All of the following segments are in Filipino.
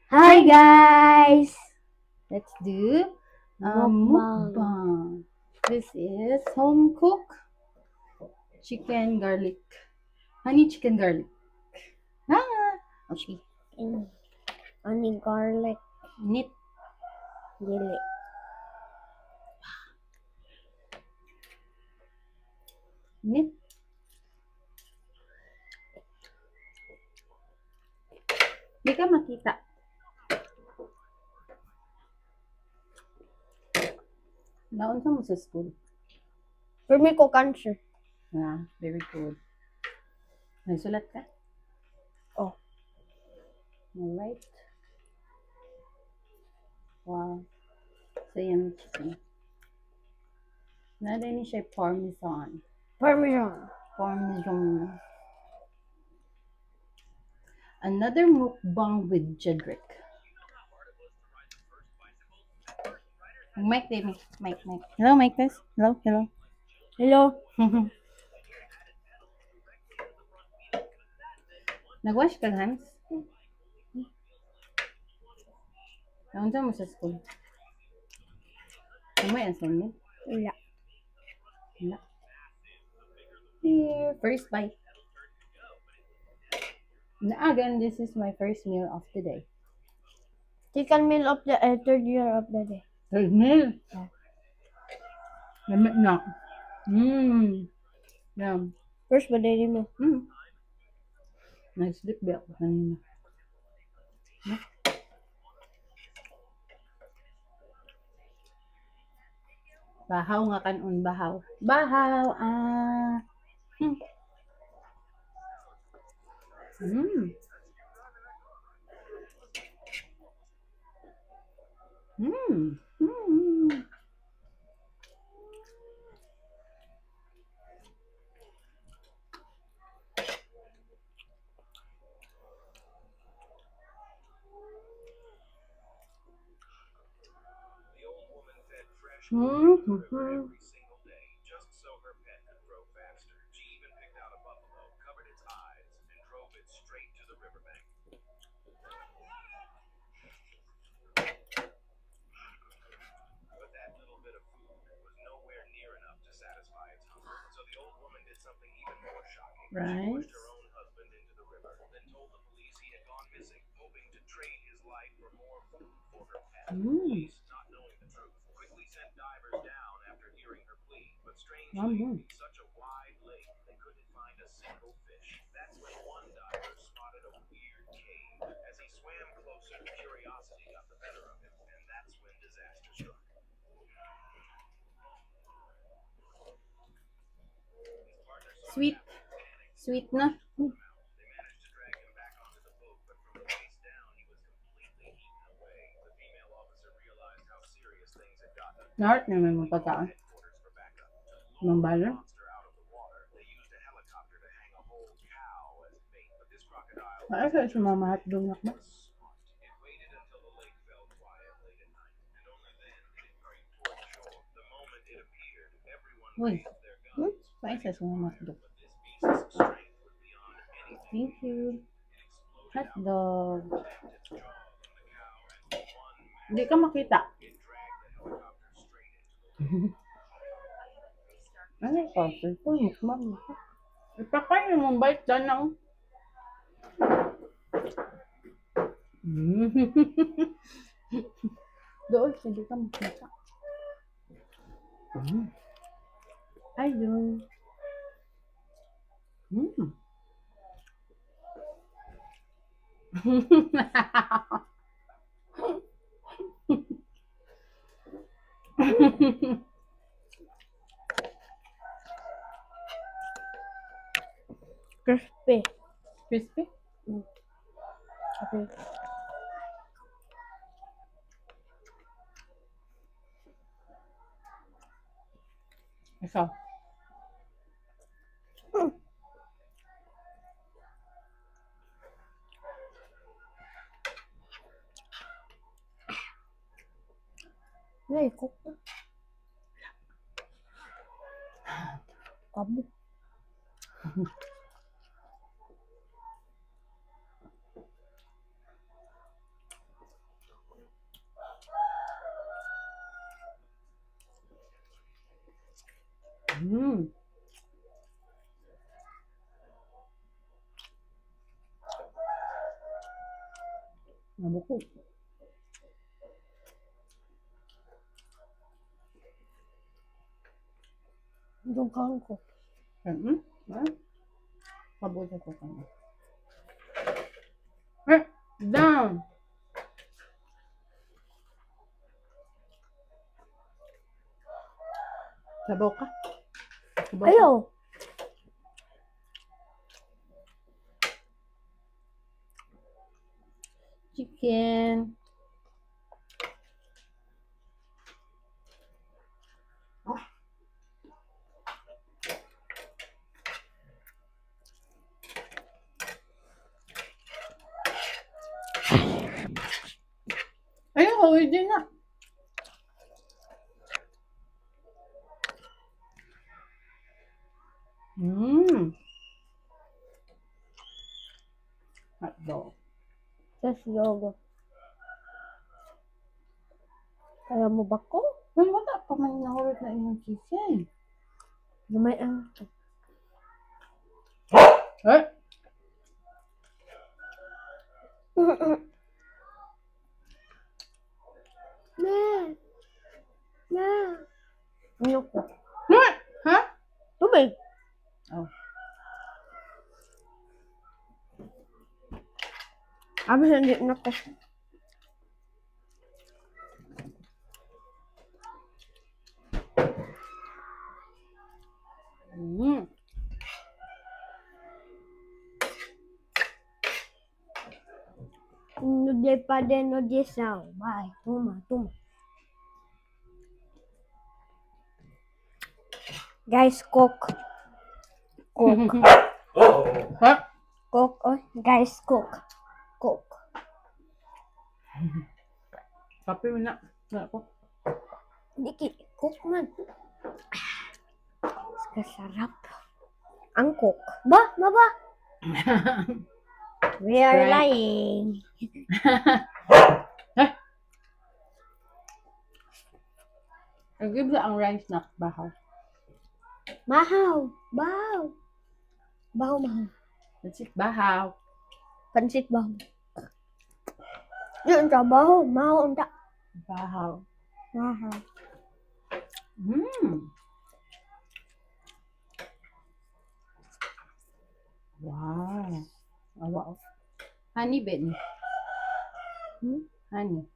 Hi guys! Let's do Mukbang. mukbang. This is home cook chicken garlic. Honey chicken garlic. Okay. Ani garlic Nit. dili. Nit. Di ka makita. Naunsa mo sa school. Permi ko cancer. Very good. Nagsulat ka? Oh. Alright. Wow. So yan chicken. Nada ni siya parmesan. Parmesan. Parmesan. Another mukbang with Jedrick. Mic, David. Mic. Hello, mic test. Hello. Hello. Nag-wash ka hands? Naunsa mo sa school? Ano yung assignment? Wala. Wala. Here, first bite. Again, this is my first meal of the day. Chicken meal of the third year of the day. Third meal? Lamit na. Yum. First ba day mo? Nag-sleep ba ako kanina? Bahaw nga kanon, bahaw. Bahaw, Mm. Right. Sweet na. Lahat naman mga pagkaan. Mga bala. Ay, sa mga hotdog na ko. Uy. Paisa sa mga hotdog. Thank you. Hotdog. Hindi ka makita. Ano ka? Cellphone, mukbang. Ipakain mo, bite dyan na. Doon, hindi ka makita. Ay, doon. Crispy. Crispy? Okay. Ikaw. Nay, cook na. Kamu. Nabukog. Dugang ko. Pabuti ko ka na. Down! Sabaw ka. Sabaw ka. Ayaw. Chicken. Ayun, hindi na. Hotdog. Tapos yogo. Kaya mo ba ko? Well, wala pa man nahulog na inyong chicken. Gamay ang... Eh? Na. Na. Ano ko? Ha? Tubig. Oh. Abis hindi na ko. No de pade no de sal. Vai, toma, toma. Guys, cook. Cook. Ha? Cook. Oh, guys, cook. Cook. Kape mo na. Wala ko. Diki, cook man. Kasarap. Ang cook. Ba? Baba. We are Right. lying. I'll give you ang rice na bahaw. Mahaw. Bahaw. Bahaw, mahaw. That's it, bahaw. Pansit bahaw. Yun sa bahaw. Mahaw unta. Bahaw. Mahaw. Wow. Oh, wow. Honey, Ben. Honey.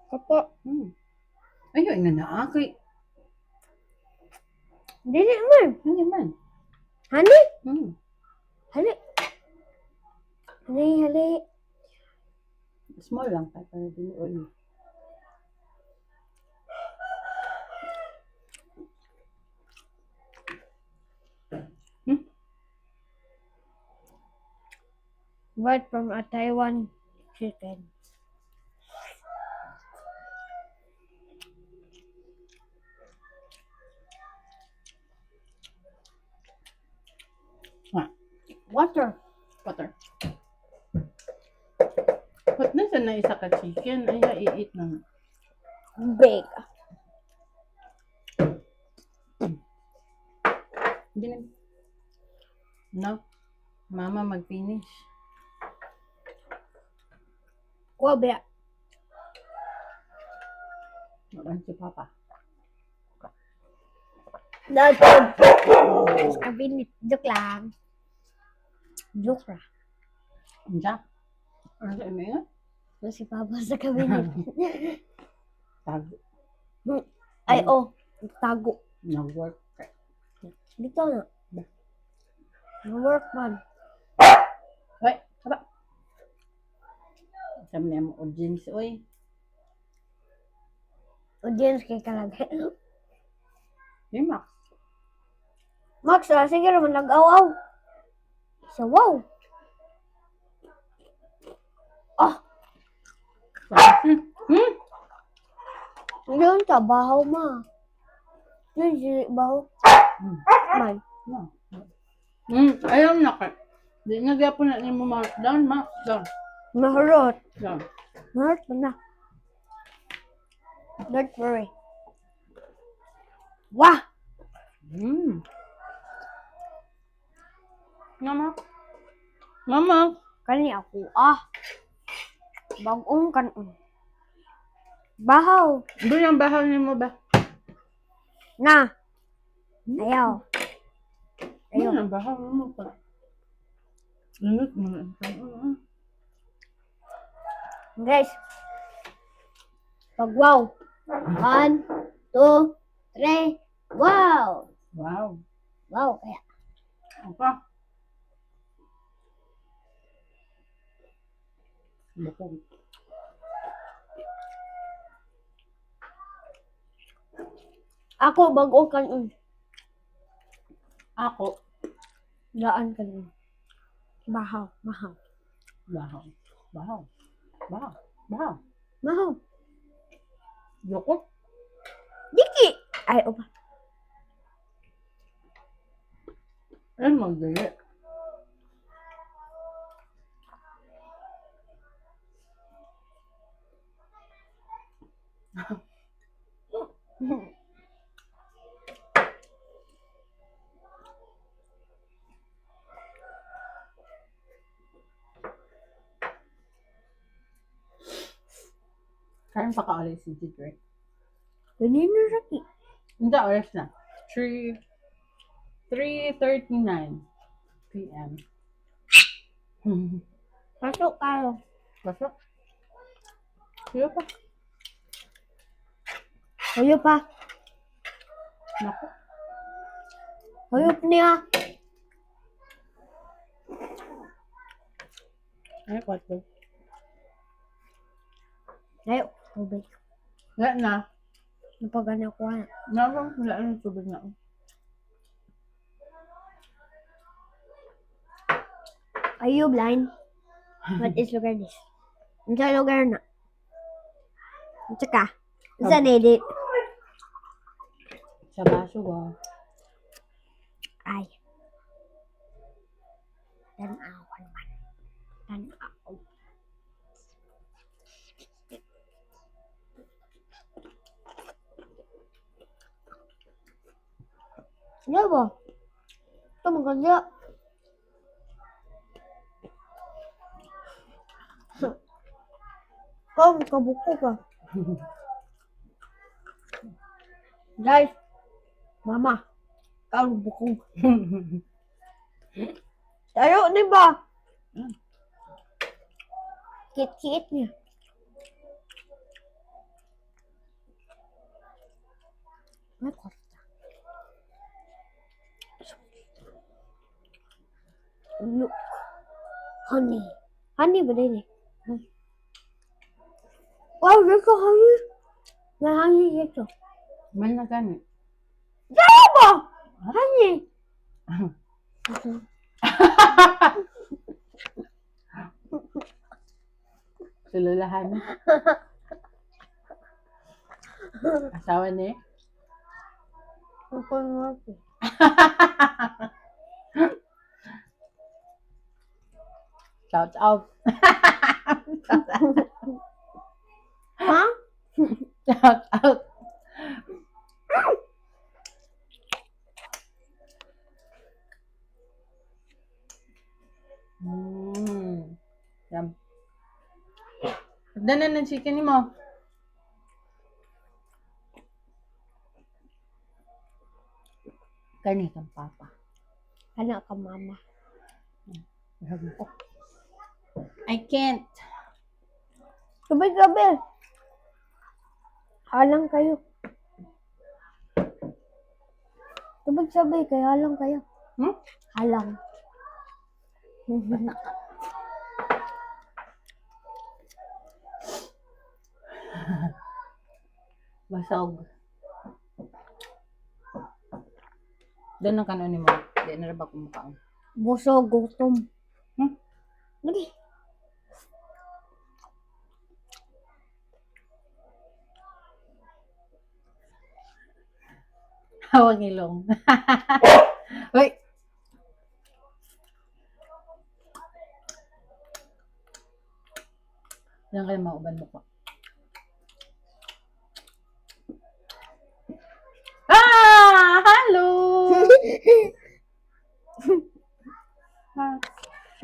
Kapo. Ayun nga na. Kay, Dili man. honey man. Hani? Hali. Hali. Small lang tayo para din oil. Bought from a Taiwan chicken. Water. Ba't nasa na isa ka chicken? Ay, i-eat na. Big. Hindi na. No. Mama mag-finish. Kuwabya. Walang si Papa. Dito. Kabinit. Joke lang. Joke ra. Diyan. Ano sa imo? Si Papa sa kabinit. Tago. Ay, oh. Tago. Nag-work. Dito na. Work man. Hoy, haba. Sabi niya mo, audience, oy. Audience kay kalagay. Hey, Max. Max, sige naman nag-aw-aw. So, wow. Ah, yun sa bahaw ma. Yun si bahaw. Man. No. Ayaw na ka. Di na gyapon na nimo Max. Down, Max. Down. Mahurot. Down. Mahurot pa na. Don't worry. Wah! Mama. Mama. Kani ako. Ah. Bagong kanon. Bahaw. Doon yung bahaw niyo mo ba? Na. Ayaw. Ayaw. Doon yung bahaw mo pa. Ingat mo na. Guys. Pag wow. 1, 2, 3. Wow. Wow. Wow. Kaya. Okay. Bukog. Ako bagong kanon. Ako. Daan kanon. Bahaw. Bahaw. Bahaw. Bahaw. Bahaw. Bahaw. Bahaw. Yoko. Diki. Ay, opa. Ay, magdali. Kaya pa ka-alis si Jidre. Kanina saki. Hindi, oras na. 3:39 p.m. Pasok tayo. Pasok. Sige pa. Hayop pa. Naku. Hayop niya. Ay, kwato. Hayop. Tubig. Wala na. Napagana ko na. Naku, wala na tubig na. Are you blind? What is lugar this? Ang sa lugar na. Ang saka. Ang sa edit. Sa baso ba? Ay. Tanawan man. Tanaw. Ano ba? Ito maganda. Kau kabuko ka. Guys. Mama. Kau buko. Tayo, di ba? Kit-kit niya. Ay, kwarta. Look. Honey. Honey ba din eh? Wow, dito honey. May honey dito. May na gani. Tayo ba? Honey. Sululahan. Asawa ni? Ang pangat eh. Shout out. Ha? Shout out. Yum. Hagdan na ng chicken mo. Kani kang papa. Anak ka mama. I can't. Gabi-gabi. Halang kayo. Sabay-sabay kayo. Halang kayo. Hmm? Halang. Basog. Doon ang kanon mo. Di na ba kumakaon? Busog, gutom. Lagi. Hawag ilong. Uy! Yan kayo mauban mo ko. Ah! Hello! Max.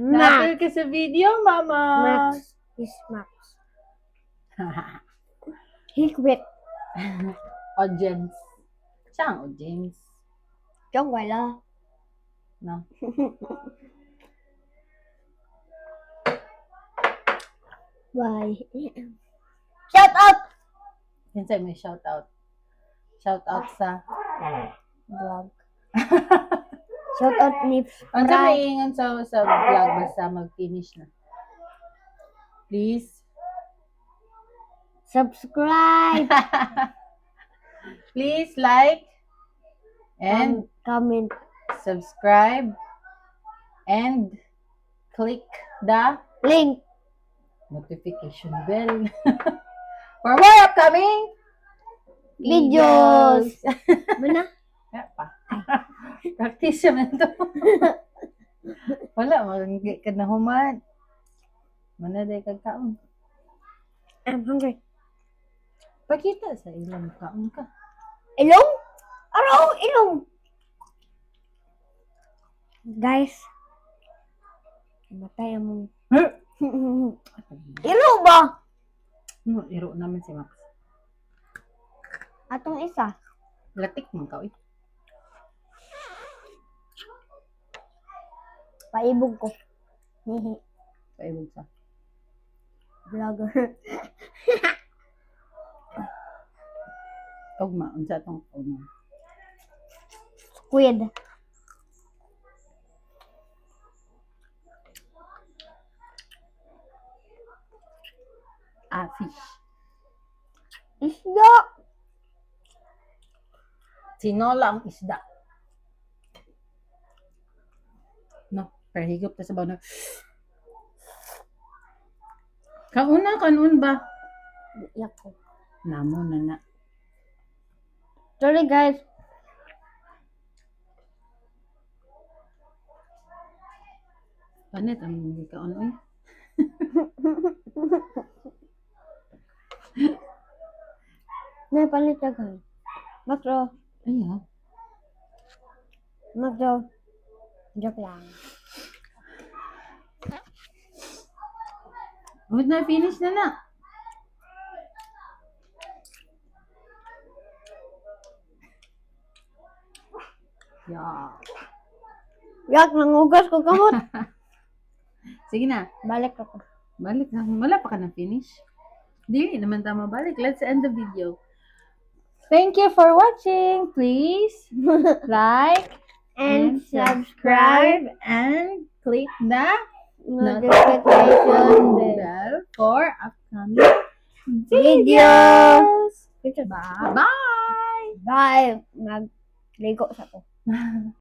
Napil ka sa video, mama. Max is Max. Secret. Audience. Siya ang audience. Chong wala. No? Bye. Shout out! Yan sa'yo may shout out. Shout out sa... Vlog. Shout out ni Ang sa Fry. maingan sa vlog basta mag-finish na. Please. Subscribe Please like and comment. subscribe and click the Link. notification bell for more upcoming Videos. Mana? Kaya pa. Practice naman to. Wala, magigit ka na human. Manaday kag kaon. I'm hungry. Pakita sa ilang kaon ka. Ilong? Araw, ilong. Guys. Matay mo. Ilo ba? Iro naman si Max. Atong isa. Latik man ka, eh. Paibog ko. Paibog sa. Vlogger. Ugma, unsa tong ugma. Squid. Fish. Isda. Sinola ang isda. No, pero higop ta sa baw na. Kanon ba? Iyak ko. Namo na na. Sorry guys. Panit ang hindi kaon, eh. Napalit na guys. Makro. Ayan. Makro. Joke lang. Good na, finish na na. Yeah. Yak, nangugas ko kamot. Sige na. Balik ako. Balik na. Wala pa ka na finish. Di naman tama balik. Let's end the video. Thank you for watching. Please like And subscribe. and click the Notification bell. bell for upcoming Videos. videos. Bye-bye! Bye. Magligo sa ko.